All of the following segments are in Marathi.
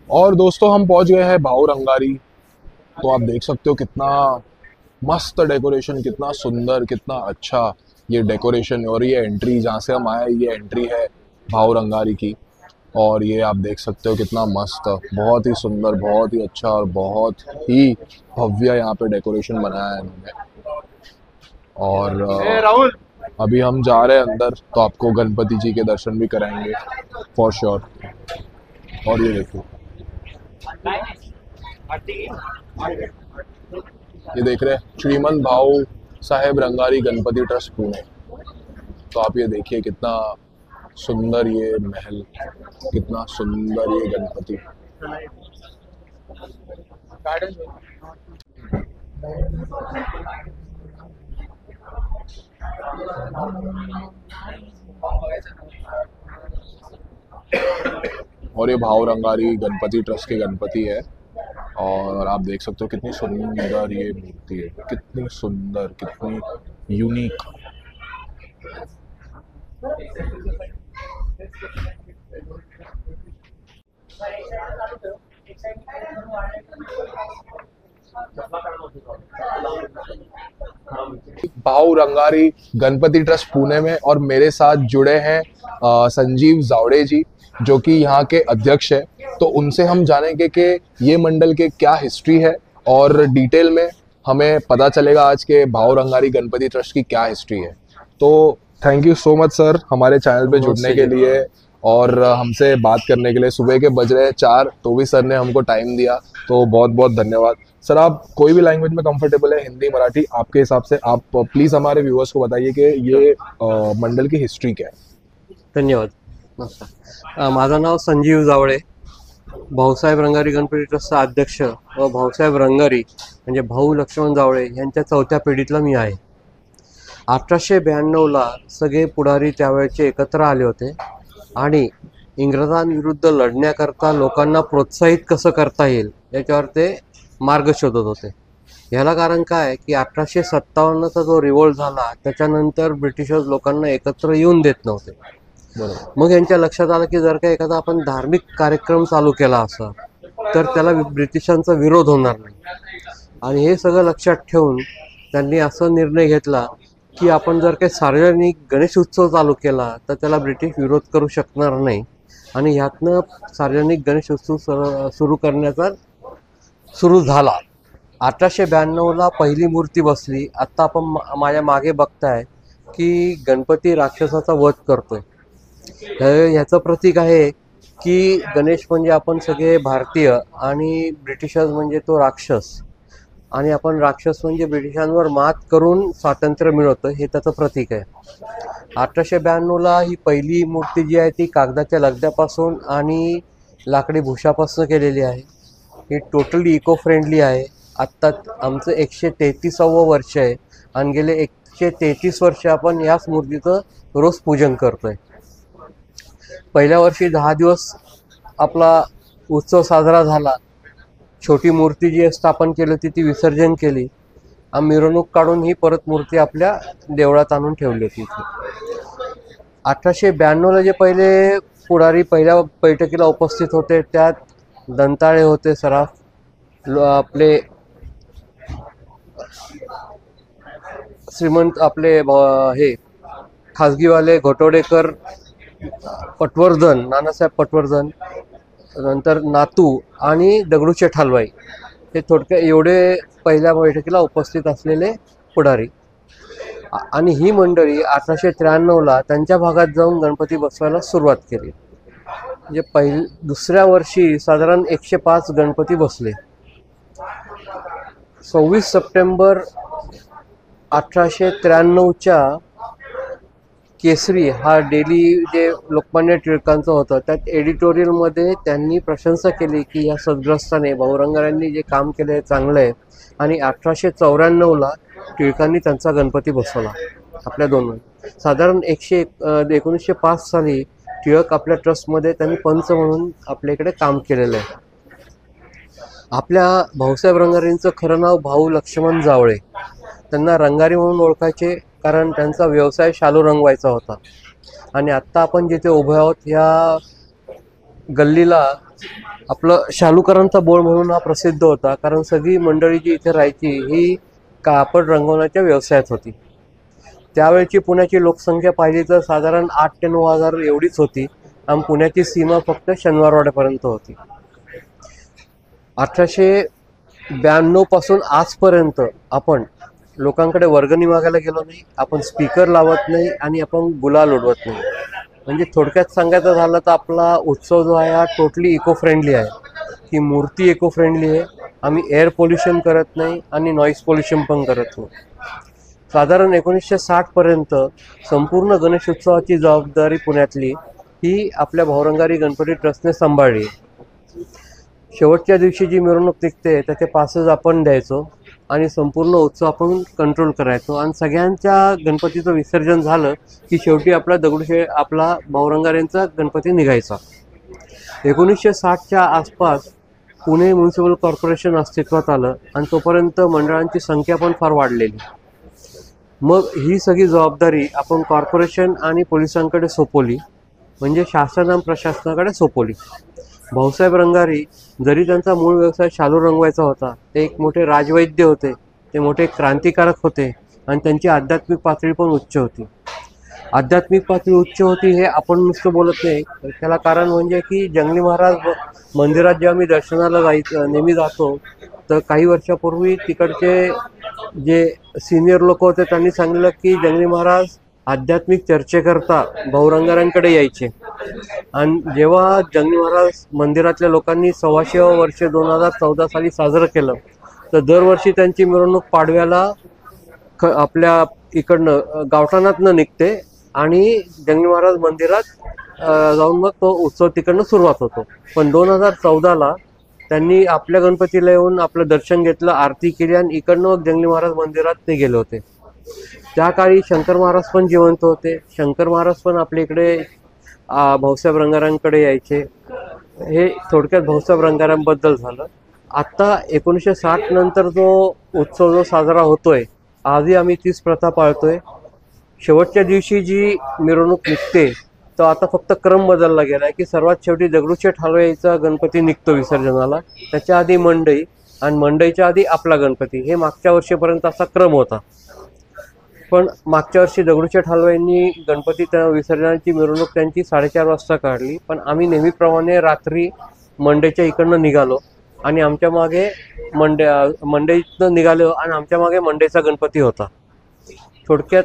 और दोस्तों हम पहुंच गए हैं भाऊ रंगारी। तो आप देख सकते हो कितना मस्त डेकोरेशन, कितना सुंदर, कितना अच्छा ये डेकोरेशन। और ये एंट्री जहाँ से हम आए, ये एंट्री है भाऊ रंगारी की। और ये आप देख सकते हो कितना मस्त, बहुत ही सुंदर, बहुत ही अच्छा और बहुत ही भव्य यहाँ पे डेकोरेशन बनाया है इन्होंने। और अभी हम जा रहे हैं अंदर, तो आपको गणपति जी के दर्शन भी कराएंगे फॉर श्योर। और ये देखो, ये देख रहे हैं श्रीमंत भाऊ साहेब रंगारी गणपति ट्रस्ट पुणे। तो आप ये देखिए कितना सुंदर ये महल, कितना सुंदर ये गणपति। और ये भाव रंगारी गणपति ट्रस्ट के गणपति है। और आप देख सकते हो कितनी सुंदर ये मूर्ति है, कितनी सुंदर, कितनी यूनिक। भाऊ रंगारी गणपति ट्रस्ट पुणे में, और मेरे साथ जुड़े हैं संजीव जावड़े जी, जो कि यहाँ के अध्यक्ष है। तो उनसे हम जानेंगे कि ये मंडल के क्या हिस्ट्री है, और डिटेल में हमें पता चलेगा आज के भाऊ रंगारी गणपति ट्रस्ट की क्या हिस्ट्री है। तो thank you so much sir हमारे चैनल पे जुड़ने के लिए और हमसे बात करने के लिए। सुबह के बज रहे हैं 4, तो भी सर ने हमको टाइम दिया, तो बहुत बहुत धन्यवाद सर। आप कोई भी लैंग्वेज में कंफर्टेबल है, हिंदी, मराठी, आपके हिसाब से आप प्लीज हमारे व्यूअर्स को बताइए कि ये मंडल की हिस्ट्री क्या है। धन्यवाद। माझं नाव संजीव जावळे, भाऊसाहेब रंगारी गणपती ट्रस्टचा अध्यक्ष व भाऊसाहेब रंगारी म्हणजे भाऊ लक्ष्मण जावळे यांच्या 4थ्या पिढीतला मी आहे। 1892ला सगळे पुढारी त्यावेळेचे एकत्र आले होते आणि इंग्रजांविरुद्ध लढण्याकरता लोकांना प्रोत्साहित कसं करता येईल याच्यावर ते मार्ग शोधत होते। ह्याला कारण काय की 1857चा जो रिव्होल्ट झाला त्याच्यानंतर ब्रिटिशर्स लोकांना एकत्र येऊन देत नव्हते। बरोबर। मग यांच्या लक्षात आलं की जर का एखादा आपण धार्मिक कार्यक्रम चालू केला असा तर त्याला ब्रिटिशांचा विरोध होणार नाही। आणि हे सगळं लक्षात ठेवून त्यांनी असा निर्णय घेतला की आपण जर काही सार्वजनिक गणेश उत्सव चालू केला तर त्याला ब्रिटिश विरोध करू शकणार नाही। आणि ह्यातनं सार्वजनिक गणेश उत्सव सुरू करण्याचा सुरू झाला। 1892ला पहिली मूर्ती बसली। आता आपण माझ्या मागे बघताय की गणपती राक्षसाचा वध करतोय। ह्याचं प्रतीक आहे की गणेश म्हणजे आपण सगळे भारतीय आणि ब्रिटिशर्स म्हणजे तो राक्षस, आणि आपण राक्षस म्हणजे ब्रिटिशांवर मात करून स्वातंत्र्य मिळवतो, हे त्याचं प्रतीक आहे। 1892ला ही पहिली मूर्ती जी आहे ती कागदाच्या लगद्यापासून आणि लाकडी भुशापासून केलेली आहे। ही टोटली इको फ्रेंडली आहे। आत्ता आमचं 133वं वर्ष आहे आणि गेले 133 वर्ष आपण याच मूर्तीचं रोज पूजन करतोय। पहिल्या वर्षी 10 दिवस आपला उत्सव साजरा झाला। छोटी मूर्ती जी स्थापन केली होती ती विसर्जन केली आणि मिरवणूक काढून ही परत मूर्ती आपल्या देवळात आणून ठेवली होती। 1892ला जे पहिले पुढारी पहिल्या बैठकीला उपस्थित होते त्यात दंताळे होते, सराफ, आपले श्रीमंत आपले हे खाजगीवाले घोटवडेकर, पटवर्धन, नानासाहेब पटवर्धन, नंतर नातू आणि दगडूशेठ हलवाई, हे थोडक्या एवढे पहिल्या बैठकीला उपस्थित असलेले पुढारी। आणि ही मंडळी 1893ला त्यांच्या भागात जाऊन गणपती बसवायला सुरुवात केली। म्हणजे दुसऱ्या वर्षी साधारण 105 गणपती बसले। 26 सप्टेंबर 1893च्या केसरी हा डेली जे लोकमान्य टिळकांचं होतं, त्यात एडिटोरियलमध्ये त्यांनी प्रशंसा केली की या सद्ग्रस्ताने भाऊरंगारांनी जे काम केलं आहे चांगलं आहे. आणि 1894ला टिळकांनी त्यांचा गणपती बसवला आपल्या दोन. साधारण 1905 साली टिळक आपल्या ट्रस्टमध्ये त्यांनी पंच म्हणून आपल्या इकडे काम केलेलं आहे. आपल्या भाऊसाहेब रंगारींचं खरं नाव भाऊ लक्ष्मण जावळे. त्यांना रंगारी म्हणून ओळखायचे कारण त्यांचा व्यवसाय शालू रंगवायचा होता. आणि आत्ता आपण जिथे उभे आहोत या गल्लीला आपलं शालूकरांचा बोळ म्हणून हा प्रसिद्ध होता, कारण सगळी मंडळी जी इथे राहायची ही कापड रंगवण्याच्या व्यवसायात होती. त्यावेळची पुण्याची लोकसंख्या पाहिली तर साधारण 8 ते 9 हजार एवढीच होती आणि पुण्याची सीमा फक्त शनिवारवाड्यापर्यंत होती. 1892 पासून आजपर्यंत आपण लोकांकडे वर्गणी मागायला गेलो नाही, आपण स्पीकर लावत नाही आणि आपण गुलाल उडवत नाही. म्हणजे थोडक्यात सांगायचं झालं तर आपला उत्सव जो आहे हा टोटली इको फ्रेंडली आहे. ही मूर्ती इको फ्रेंडली आहे. आम्ही एअर पोल्युशन करत नाही आणि नॉईज पोल्युशन पण करत नाही. साधारण 1960 पर्यंत संपूर्ण गणेश उत्सवाची जबाबदारी पुण्यातली ही आपल्या भाऊरंगारी गणपती ट्रस्टने सांभाळली. शेवटच्या दिवशी जी मिरवणूक निघते त्याचे पासेस आपण द्यायचो आणि संपूर्ण उत्सव आपण कंट्रोल करायचो. आणि सगळ्यांच्या गणपतीचं विसर्जन झालं की शेवटी आपला भाऊरंगाऱ्यांचा गणपती निघायचा. 1960च्या आसपास पुणे म्युन्सिपल कॉर्पोरेशन अस्तित्वात आलं आणि तोपर्यंत मंडळांची संख्या पण फार वाढलेली. मग ही सगळी जबाबदारी आपण कॉर्पोरेशन आणि पोलिसांकडे सोपवली, म्हणजे शासन आणि प्रशासनाकडे सोपवली. भाऊसाहेब रंगारी जरी त्यांचा मूळ व्यवसाय शालू रंगवायचा होता, ते एक मोठे राजवैद्य होते, ते मोठे क्रांतिकारक होते आणि त्यांची आध्यात्मिक पातळी पण उच्च होती. आध्यात्मिक पातळी उच्च होती हे आपण नुसतं बोलत नाही, त्याला कारण म्हणजे की जंगली महाराज मंदिरात जेव्हा मी दर्शनाला नेहमी जातो तर काही वर्षापूर्वी तिकडचे जे सिनियर लोक होते त्यांनी सांगितलं की जंगली महाराज आध्यात्मिक चर्चेकरता भाऊरंगारांकडे यायचे. आणि जेव्हा जंगली महाराज मंदिरातल्या लोकांनी 125 वर्ष 2014 साली साजरं केलं तर दरवर्षी त्यांची मिरवणूक पाडव्याला आपल्या इकडनं गावठाणातनं निघते आणि जंगली महाराज मंदिरात जाऊन मग तो उत्सव तिकडनं सुरुवात होतो. पण 2014ला त्यांनी आपल्या गणपतीला येऊन आपलं दर्शन घेतलं, आरती केली आणि इकडनं मग जंगली महाराज मंदिरात ते गेले होते. त्या काळी शंकर महाराज पण जिवंत होते. शंकर महाराज पण आपल्या इकडे भाऊसाहेब रंगारांकडे यायचे. हे थोडक्यात भाऊसाहेब रंगारांबद्दल झालं. आत्ता 1960 नंतर जो उत्सव जो साजरा होतोय, आजही आम्ही तीच प्रथा पाळतोय. शेवटच्या दिवशी जी मिरवणूक निघते तर आता फक्त क्रम बदलला गेला आहे की सर्वात शेवटी दगडूशेठ हलवाईचा गणपती निघतो विसर्जनाला, त्याच्या आधी मंडई आणि मंडईच्या आधी आपला गणपती. हे मागच्या वर्षीपर्यंत असा क्रम होता. पण मागच्या वर्षी दगडूशेठ हलवाईंनी गणपती विसर्जनाची मिरवणूक त्यांची 4:30 वाजता काढली. पण आम्ही नेहमीप्रमाणे रात्री मंडईच्या इकडनं निघालो आणि आमच्या मागे मंडईतनं निघालो आणि आमच्या मागे मंडईचा गणपती होता. थोडक्यात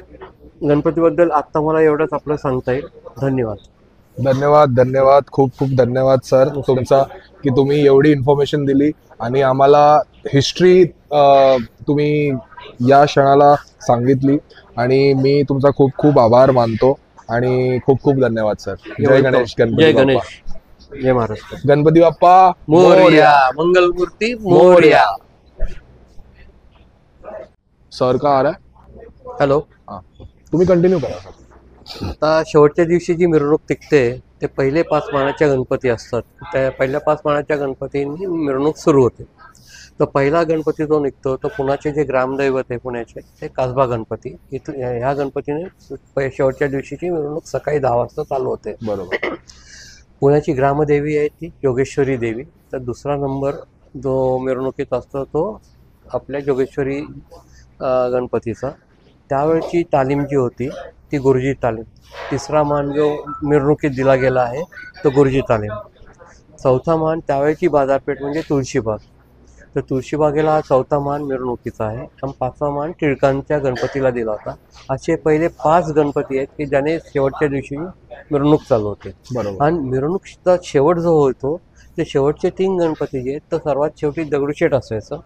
गणपतीबद्दल आत्ता मला एवढंच आपलं सांगता येईल. धन्यवाद. धन्यवाद. खूप खूप धन्यवाद सर तुमचा की तुम्ही एवढी इन्फॉर्मेशन दिली आणि आम्हाला हिस्ट्री तुम्ही या क्षणाला सांगितली आणि मी तुमचा खूप खूप आभार मानतो आणि खूप खूप धन्यवाद सर. जय गणेश. जय गणेश. जय महाराष्ट्र. गणपती बाप्पा मोरया. मंगलमूर्ती मोरया. सर का आ रहा है? हॅलो. हाँ तुम्ही कंटिन्यू करा. आता शेवटच्या दिवशी जी मिरवणूक निघते ते पहिले 5 मानाच्या गणपती असतात. त्या पहिल्या 5 मानाच्या गणपतींनी मिरवणूक सुरू होते. तर पहिला गणपती जो निघतो तो पुण्याचे जे ग्रामदैवत आहे पुण्याचे ते कसबा गणपती. इथं ह्या गणपतीने शेवटच्या दिवशीची मिरवणूक सकाळी 10 वाजता चालू होते. बरोबर. पुण्याची ग्रामदेवी आहे ती योगेश्वरी देवी. तर दुसरा नंबर जो मिरवणुकीत असतो तो आपल्या जोगेश्वरी गणपतीचा. त्यावेळची तालीम जी होती ती गुरुजी तालीम. तिसरा मान जो मिरवणुकीत दिला गेला आहे तो गुरुजी तालीम. चौथा मान त्यावेळची बाजारपेठ म्हणजे तुळशीबाग. तर तुळशीबागेला हा चौथा मान मिरवणुकीचा आहे आणि 5वा मान टिळकांच्या गणपतीला दिला होता. असे पहिले 5 गणपती आहेत की ज्याने शेवटच्या दिवशी मिरवणूक चालू होते. बरोबर. आणि मिरवणुकीचा शेवट जो होतो ते शेवटचे 3 गणपती जे आहेत तर सर्वात शेवटी दगडूशेठ असायचं.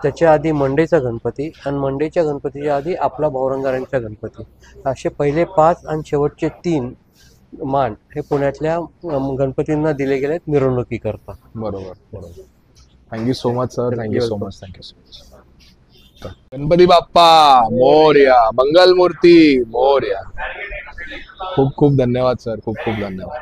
त्याच्या आधी मंडईचा गणपती आणि मंडईच्या गणपतीच्या आधी आपला भाऊरंगारांचा गणपती, असे पहिले 5 आणि शेवटचे 3 मान हे पुण्यातल्या गणपतींना दिले गेले आहेत मिरवणुकीकरता. बरोबर बरोबर. Thank you so much sir, thank you so Welcome. Much, thank you so much. Ganpati Bappa Morya, Mangal Murti Morya. खूप खूप धन्यवाद सर, खूप खूप धन्यवाद.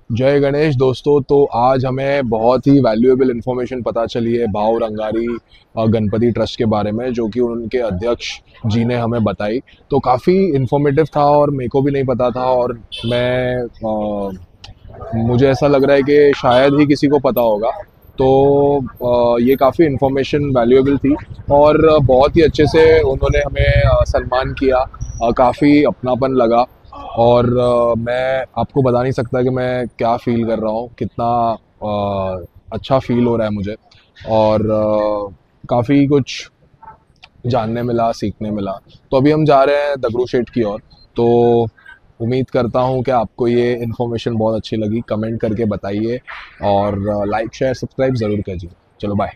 जय गणेश दोस्तों, तो आज हमें बहुत ही वैल्यूएबल इन्फॉर्मेशन पता चली है भाव रंगारी गणपति ट्रस्ट के बारे में, जो कि उनके अध्यक्ष जी ने हमें बताई. तो काफ़ी इन्फॉर्मेटिव था और मेरे को भी नहीं पता था, और मुझे ऐसा लग रहा है कि शायद ही किसी को पता होगा. तो ये काफ़ी इन्फॉर्मेशन वैल्यूएबल थी और बहुत ही अच्छे से उन्होंने हमें सम्मान किया. काफ़ी अपनापन लगा और मैं आपको बता नहीं सकता कि मैं क्या फ़ील कर रहा हूँ, कितना अच्छा फ़ील हो रहा है मुझे. और काफ़ी कुछ जानने मिला, सीखने मिला. तो अभी हम जा रहे हैं दगड़ू शेठ की ओर. तो उम्मीद करता हूँ कि आपको ये इन्फॉर्मेशन बहुत अच्छी लगी. कमेंट करके बताइए और लाइक शेयर सब्सक्राइब ज़रूर कीजिए. चलो बाय.